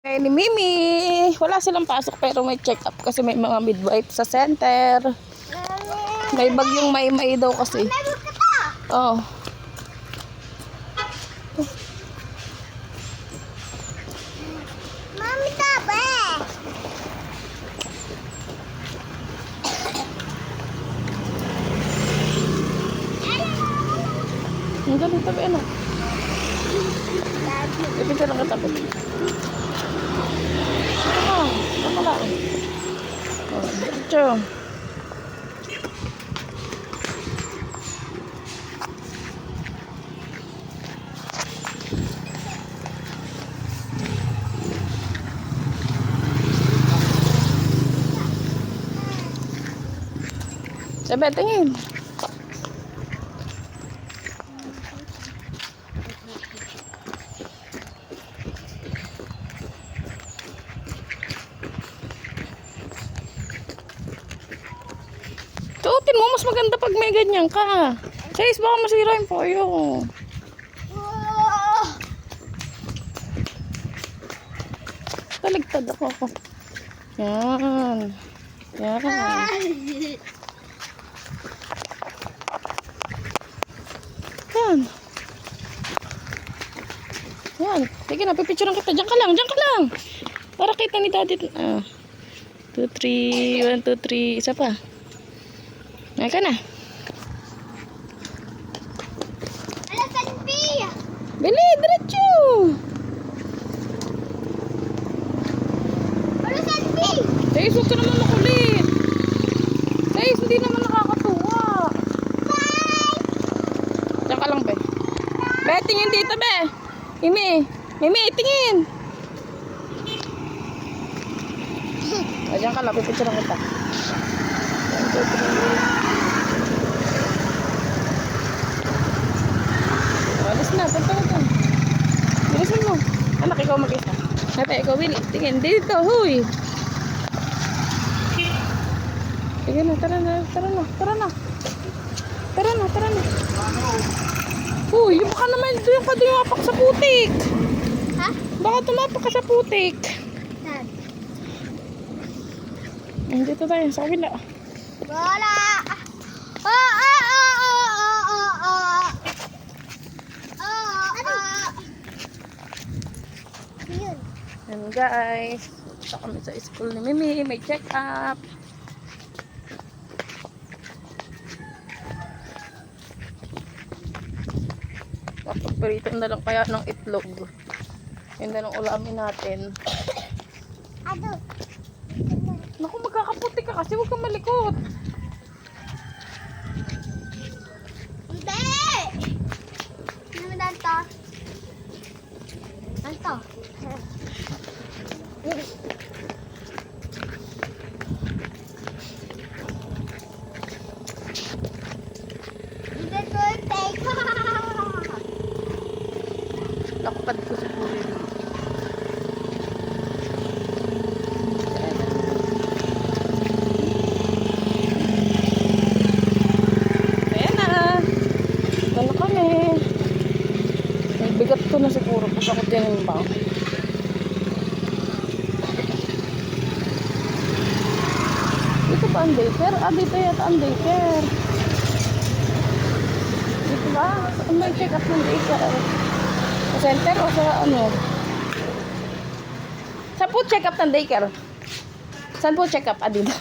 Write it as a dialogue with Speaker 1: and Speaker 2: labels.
Speaker 1: Ay, ni Mimi, wala silang pasok pero may check-up kasi may mga midwife sa center. May bagyong Maymay daw kasi. Oh.
Speaker 2: Mami, tabi.
Speaker 1: Ang galing tabi, ano? Ipinta lang katabi. Oh, ano lang? Oh, diretso. Sabi, tingin. Suotin mo, mas maganda pag may ganyan ka. Chase, baka masira yung poyo. Taligtad ako. Yan. Yan. Yan. Yan. Sige na, pipicturean kita. Diyan ka lang, diyan ka lang. Para kita ni daddy. 2, 3, 1, 2, 3. Isa pa. Ngayon ka na.
Speaker 2: Ala, Sanpi.
Speaker 1: Bili, diretso.
Speaker 2: Ala, Sanpi.
Speaker 1: Guys, huwag ka naman makulit. Guys, hindi naman nakakatuwa. Diyan ka lang, be. Be, tingin dito, be. Mimi. Mimi, tingin. Diyan ka lang, pipicturean kita. 1, 2, 3. Alis na, punta ka dyan. Bilisan mo. Anak, ikaw mag-isa. Nata, ikaw, Willy. Tingin, dito, huy. Sige na, tara na, tara na, tara na. Tara na, tara na. Huy, baka naman doon ka doon mapak sa putik.
Speaker 2: Ha?
Speaker 1: Baka tumapak ka sa putik.
Speaker 2: Saan?
Speaker 1: Dito tayo, sa kabila.
Speaker 2: Wala. Oh, oh, oh, oh, oh, oh. Ano? Yun.
Speaker 1: Yan guys. Punta kami sa school ni Mimi. May check-up. Kapagparito na lang kaya ng itlog. Yan na lang ulamin natin.
Speaker 2: Ano?
Speaker 1: Naku, magkakaputi ka kasi huwag kang malikot.
Speaker 2: Hindi! Ano mo danto? Danto? Hindi ko take.
Speaker 1: Nakapad ko sa puri. Ayan na. Ano kami? May bigat ko na siguro. Pag ako dyan yung bang. Dito ba ang daycare? Dito yata ang daycare. Dito ba? Saan may check up ng daycare? Sa center o sa ano? Saan po check up ng daycare? Saan po check up? Dito.